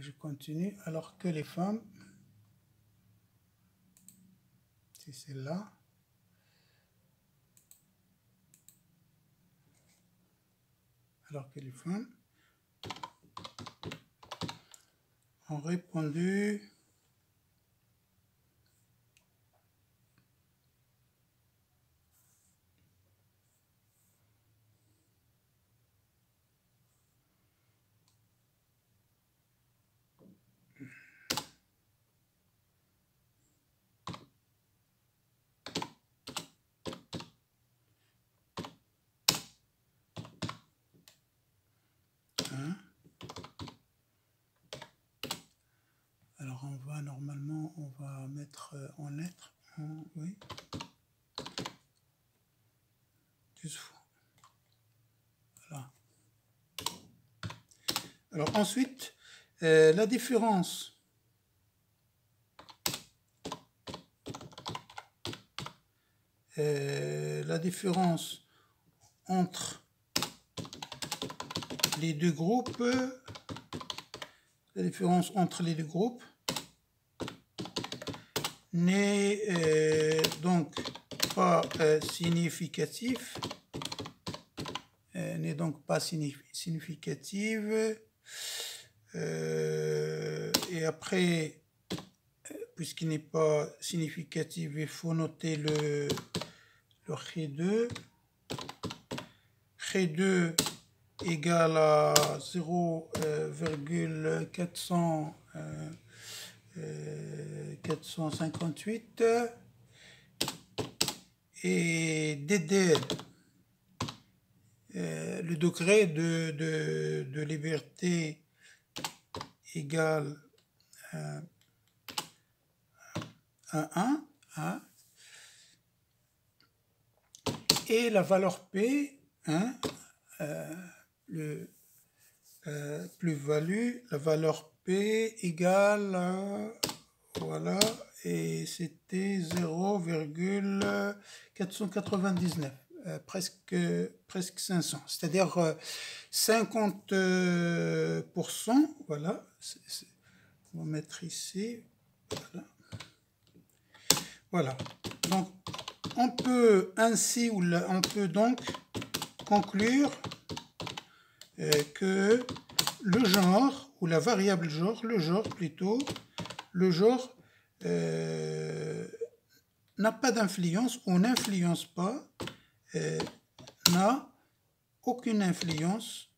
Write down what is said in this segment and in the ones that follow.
je continue, alors que les femmes, c'est celle-là. Alors que les femmes ont répondu Alors on va normalement, on va mettre en lettres, oui, 12 fois. Voilà. Alors ensuite, la différence entre les deux groupes, n'est donc pas significative, et après, puisqu'il n'est pas significatif, il faut noter le G2. G2 égale à 0,458 et DDL, le degré de liberté égale à 1, et la valeur P, plus-value, la valeur P égale à, voilà, et c'était 0,499, presque 500, c'est-à-dire 50%, voilà, on va mettre ici, voilà, donc on peut ainsi, on peut donc conclure que le genre, ou la variable genre, le genre n'a pas d'influence ou n'influence pas, n'a aucune influence,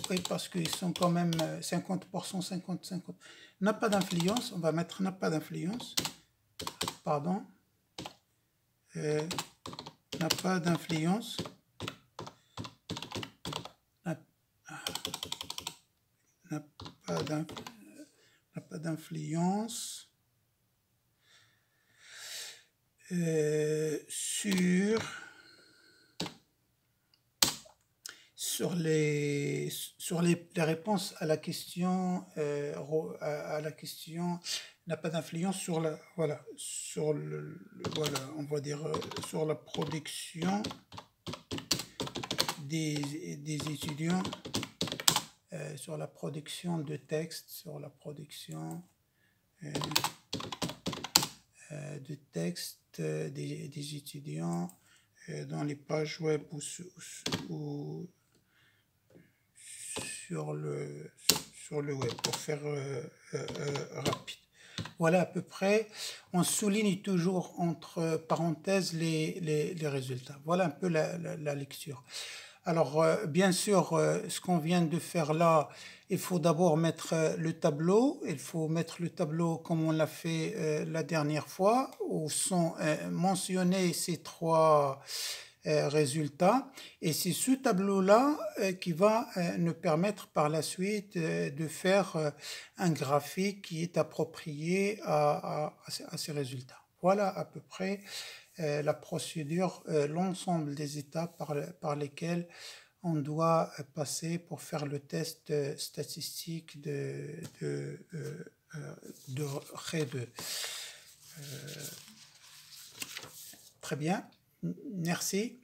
oui, parce qu'ils sont quand même 50%, 50, n'a pas d'influence, on va mettre n'a pas d'influence, pardon, n'a pas d'influence, n'a pas d'influence sur les réponses à la question, n'a pas d'influence sur la, voilà, voilà, on va dire sur la production des étudiants, sur la production de textes, sur la production de textes des étudiants dans les pages web ou sur le web, pour faire rapide. Voilà à peu près, on souligne toujours entre parenthèses les résultats. Voilà un peu la lecture. Alors, bien sûr, ce qu'on vient de faire là, il faut d'abord mettre le tableau. Il faut mettre le tableau comme on l'a fait la dernière fois, où sont mentionnés ces trois résultats. Et c'est ce tableau-là qui va nous permettre par la suite de faire un graphique qui est approprié à ces résultats. Voilà à peu près la procédure, l'ensemble des étapes par lesquelles on doit passer pour faire le test statistique de G2. Très bien, merci.